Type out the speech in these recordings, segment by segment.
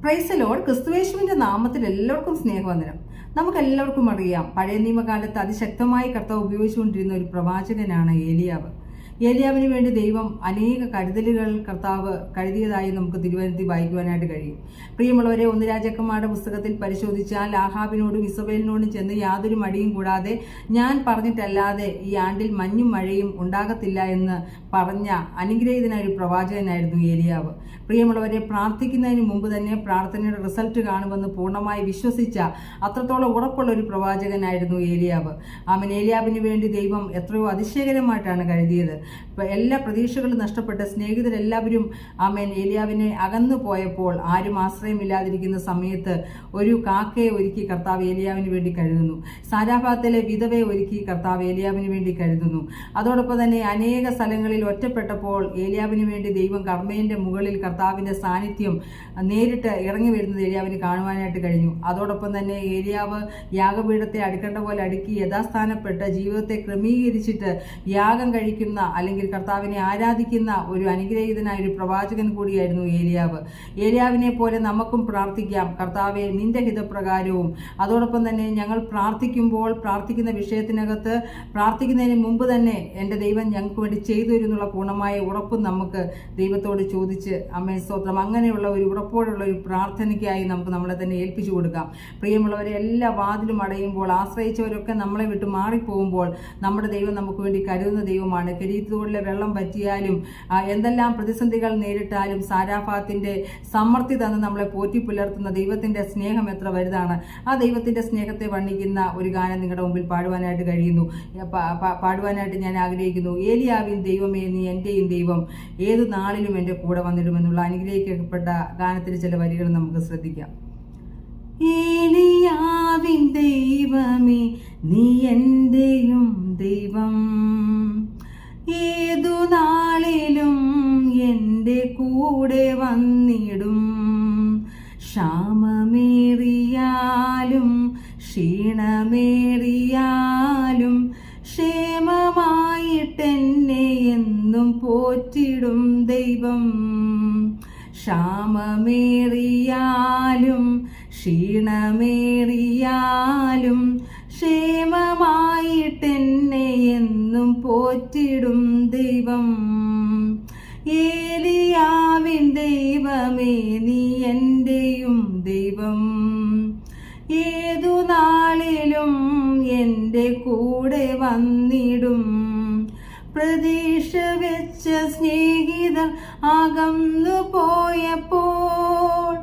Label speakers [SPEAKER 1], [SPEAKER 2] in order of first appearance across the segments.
[SPEAKER 1] Praise the Lord. ക്രിസ്തുയേശുവിന്റെ നാമത്തിൽ എല്ലാവർക്കും സ്നേഹവന്ദനം. നമുക്ക് എല്ലാവർക്കും അറിയാം, പഴയ നിയമകാലത്ത് അതിശക്തമായി കർത്താവ് ഉപയോഗിച്ചുകൊണ്ടിരുന്ന ഒരു പ്രവാചകനാണ് ഏലിയാവ്. ഏലിയാവിന് വേണ്ടി ദൈവം അനേക കരുതലുകൾ കർത്താവ് കരുതിയതായി നമുക്ക് തിരുവനന്തപുരത്ത് വായിക്കുവാനായിട്ട് കഴിയും. പ്രിയമുള്ളവരെ, 1 രാജാക്കന്മാരുടെ പുസ്തകത്തിൽ പരിശോധിച്ചാൽ ആഹാബിനോടും ഇസബേലിനോടും ചെന്ന് യാതൊരു മടിയും കൂടാതെ ഞാൻ പറഞ്ഞിട്ടല്ലാതെ ഈ ആണ്ടിൽ മഞ്ഞും മഴയും ഉണ്ടാകത്തില്ല എന്ന് പറഞ്ഞ അനുഗ്രഹീതനായ ഒരു പ്രവാചകനായിരുന്നു ഏലിയാവ്. പ്രിയമുള്ളവരെ, പ്രാർത്ഥിക്കുന്നതിന് മുമ്പ് തന്നെ പ്രാർത്ഥനയുടെ റിസൾട്ട് കാണുമെന്ന് പൂർണ്ണമായി വിശ്വസിച്ച അത്രത്തോളം ഉറപ്പുള്ള ഒരു പ്രവാചകനായിരുന്നു ഏലിയാവ്. ഏലിയാവിന് വേണ്ടി ദൈവം എത്രയോ അതിശയകരമായിട്ടാണ് കരുതിയത്. എല്ലാ പ്രതീക്ഷകളും നഷ്ടപ്പെട്ട സ്നേഹിതരെല്ലാവരും ഏലിയാവിനെ അകന്നു പോയപ്പോൾ ആരും ആശ്രയമില്ലാതിരിക്കുന്ന സമയത്ത് ഒരു കാക്കയെ ഒരുക്കി കർത്താവ് ഏലിയാവിന് വേണ്ടി കരുതുന്നു. സാരാഫാത്തിലെ വിധവയെ ഒരുക്കി കർത്താവ് ഏലിയാവിന് വേണ്ടി കരുതുന്നു. അതോടൊപ്പം തന്നെ അനേക സ്ഥലങ്ങളിൽ ഒറ്റപ്പെട്ടപ്പോൾ ഏലിയാവിന് വേണ്ടി ദൈവം കർമ്മേന്റെ മുകളിൽ കർത്താവിന്റെ സാന്നിധ്യം നേരിട്ട് ഇറങ്ങി വരുന്നത് ഏലിയാവിന് കാണുവാനായിട്ട് കഴിഞ്ഞു. അതോടൊപ്പം തന്നെ ഏലിയാവ് യാഗപീഠത്തെ അടുക്കേണ്ട പോലെ അടുക്കി യഥാസ്ഥാനപ്പെട്ട ജീവിതത്തെ ക്രമീകരിച്ചിട്ട് യാഗം കഴിക്കുന്ന അല്ലെങ്കിൽ കർത്താവിനെ ആരാധിക്കുന്ന ഒരു അനുഗ്രഹീതനായ ഒരു പ്രവാചകൻ കൂടിയായിരുന്നു ഏലിയാവ്. ഏലിയാവിനെ പോലെ നമുക്കും പ്രാർത്ഥിക്കാം, കർത്താവെ നിന്റെ ഹിതപ്രകാരവും. അതോടൊപ്പം തന്നെ ഞങ്ങൾ പ്രാർത്ഥിക്കുമ്പോൾ പ്രാർത്ഥിക്കുന്ന വിഷയത്തിനകത്ത് പ്രാർത്ഥിക്കുന്നതിന് മുമ്പ് തന്നെ എൻ്റെ ദൈവം ഞങ്ങൾക്ക് വേണ്ടി ചെയ്തു തരുന്നുള്ള പൂർണ്ണമായ ഉറപ്പും നമുക്ക് ദൈവത്തോട് ചോദിച്ച് സ്തോത്രം, അങ്ങനെയുള്ള ഒരു ഉറപ്പോടുള്ള ഒരു പ്രാർത്ഥനയ്ക്കായി നമുക്ക് നമ്മളെ തന്നെ ഏൽപ്പിച്ചു കൊടുക്കാം. പ്രിയമുള്ളവരെ, എല്ലാ വാതിലും അടയുമ്പോൾ ആശ്രയിച്ചവരൊക്കെ നമ്മളെ വിട്ട് മാറിപ്പോകുമ്പോൾ നമ്മുടെ ദൈവം നമുക്ക് വേണ്ടി കരുതുന്ന ദൈവമാണ്. കെരീത്തോടിലെ വെള്ളം പറ്റിയാലും എന്തെല്ലാം പ്രതിസന്ധികൾ നേരിട്ടാലും സാരാഫാത്തിന്റെ സമൃദ്ധി തന്ന് നമ്മളെ പോറ്റി പുലർത്തുന്ന ദൈവത്തിന്റെ സ്നേഹം എത്ര വലുതാണ്. ആ ദൈവത്തിന്റെ സ്നേഹത്തെ വർണ്ണിക്കുന്ന ഒരു ഗാനം നിങ്ങളുടെ മുമ്പിൽ പാടുവാനായിട്ട് കഴിയുന്നു, പാടുവാനായിട്ട് ഞാൻ ആഗ്രഹിക്കുന്നു. ഏലിയാവിൻ ദൈവമേ, നീ എന്റെയും ദൈവം, ഏതു നാളിലും എൻ്റെ കൂടെ വന്നിടുമെന്നുള്ള അനുഗ്രഹിക്കപ്പെട്ട ഗാനത്തിലെ ചില വരികൾ നമുക്ക് ശ്രദ്ധിക്കാം. ഏലിയാവിൻ ദൈവമേ, നീ എന്റെയും ദൈവം, ഏതു നാളിലും എൻ്റെ കൂടെ വന്നിടും. ക്ഷാമമേറിയാലും ക്ഷീണമേറിയാലും ക്ഷേമമായിട്ടെന്നെ എന്നും പോറ്റിടും ദൈവം. ക്ഷാമമേറിയാലും ക്ഷീണമേറിയാലും ക്ഷേമമായിട്ടെന്നെ എന്നും പോറ്റിടും ദൈവം. ഏലിയാവിൻ ദൈവമേ, നീ എന്റെയും ദൈവം, ഏതു നാളിലും എൻ്റെ കൂടെ വന്നിടും. പ്രതീക്ഷ വെച്ച സ്നേഹിതർ അകന്നു പോയപ്പോൾ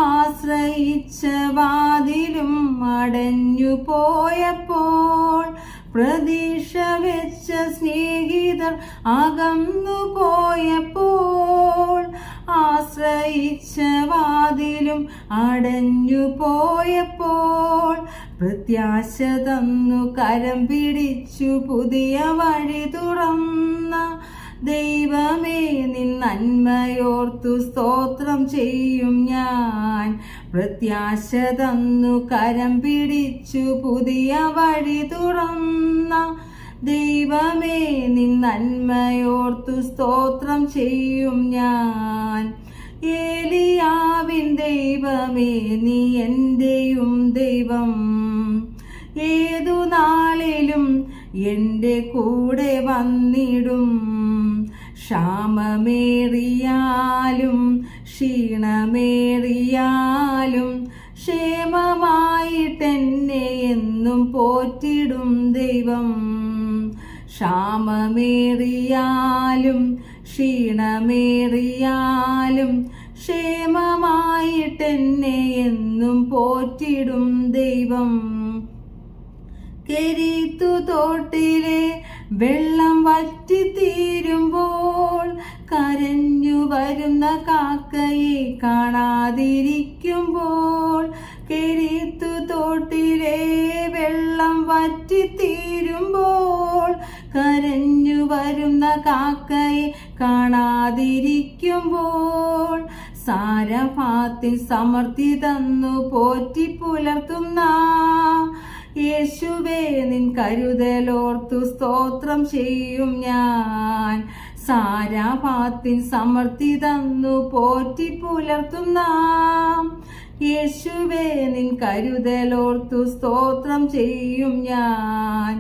[SPEAKER 1] ആശ്രയിച്ച വാതിലും അടഞ്ഞു പോയപ്പോൾ, പ്രതീക്ഷ വെച്ച സ്നേഹിതർ അകന്നു പോയപ്പോൾ ആശ്രയിച്ച വാതിലും അടഞ്ഞു പോയപ്പോൾ, പ്രത്യാശ തന്നു കരം പിടിച്ചു പുതിയ വഴി തുറന്ന ദൈവമേ, നിൻ നന്മയോർത്തു സ്തോത്രം ചെയ്യും ഞാൻ. പ്രത്യാശ തന്നു കരം പിടിച്ചു പുതിയ വഴി തുറന്ന ദൈവമേ, നിൻ നന്മയോർത്തു സ്തോത്രം ചെയ്യും ഞാൻ. ഏലിയാവിൻ ദൈവമേ, നീ എന്റെയും ദൈവം, ഏതു നാളിലും എൻ്റെ കൂടെ വന്നിടും. ക്ഷാമമേറിയാലും ക്ഷീണമേറിയാലും ക്ഷേമമായിട്ടെന്നെ എന്നും പോറ്റിടും ദൈവം. ക്ഷാമമേറിയാലും ക്ഷീണമേറിയാലും ക്ഷേമമായിട്ടെന്നെ എന്നും പോറ്റിടും ദൈവം. കെരീത്തു തോട്ടിലെ വെള്ളം വറ്റിത്തീരുമ്പോൾ കരഞ്ഞു വരുന്ന കാക്കയെ കാണാതിരിക്കുമ്പോൾ, കെരീത്തു തോട്ടിലെ വെള്ളം വറ്റിത്തീരുമ്പോൾ കരഞ്ഞു വരുന്ന കാക്കയെ കാണാതിരിക്കുമ്പോൾ, സാരഫാത്തിൽ സമൃദ്ധി തന്നു പോറ്റി പുലർത്തുന്ന യേശുവേ, നിൻ കരുതലോർത്തു സ്തോത്രം ചെയ്യും ഞാൻ. സാരാഭാത്തിൻ സമൃദ്ധി തന്നു പോറ്റി പുലർത്തുന്ന യേശുവേ നിൻ കരുതലോർത്തു സ്തോത്രം ചെയ്യും ഞാൻ.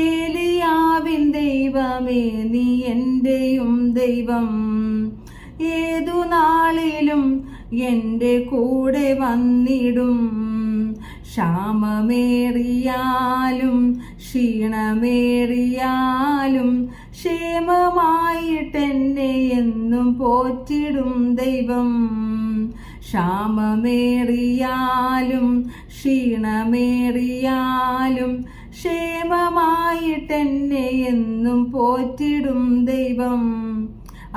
[SPEAKER 1] ഏലിയാവിൻ ദൈവമേ നീ എന്റെയും ദൈവം, ഏതു നാളിലും എൻ്റെ കൂടെ വന്നിടും. ക്ഷാമമേറിയാലും ക്ഷീണമേറിയാലും ക്ഷേമമായിട്ടെന്നെ എന്നും പോറ്റിടും ദൈവം. ക്ഷാമമേറിയാലും ക്ഷീണമേറിയാലും ക്ഷേമമായിട്ടെന്നെ എന്നും പോറ്റിടും ദൈവം.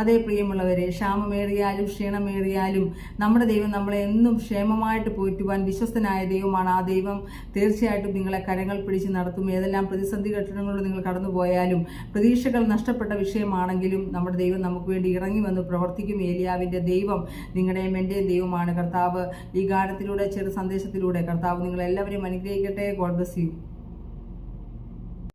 [SPEAKER 1] അതേ പ്രിയമുള്ളവരെ, ക്ഷാമമേറിയാലും ക്ഷീണമേറിയാലും നമ്മുടെ ദൈവം നമ്മളെ എന്നും ക്ഷേമമായിട്ട് പോറ്റുവാൻ വിശ്വസ്തനായ ദൈവമാണ്. ആ ദൈവം തീർച്ചയായിട്ടും നിങ്ങളെ കരങ്ങൾ പിടിച്ച് നടത്തും. ഏതെല്ലാം പ്രതിസന്ധി ഘട്ടങ്ങളിലൂടെ നിങ്ങൾ കടന്നുപോയാലും, പ്രതീക്ഷകൾ നഷ്ടപ്പെട്ട വിഷയമാണെങ്കിലും നമ്മുടെ ദൈവം നമുക്ക് വേണ്ടി ഇറങ്ങി വന്ന് പ്രവർത്തിക്കും. ഏലിയാവിൻ്റെ ദൈവം നിങ്ങളുടെയും എൻ്റെയും ദൈവമാണ്. കർത്താവ് ഈ ഗാനത്തിലൂടെ, ചെറു സന്ദേശത്തിലൂടെ കർത്താവ് നിങ്ങളെല്ലാവരെയും അനുഗ്രഹിക്കട്ടെ. God bless you.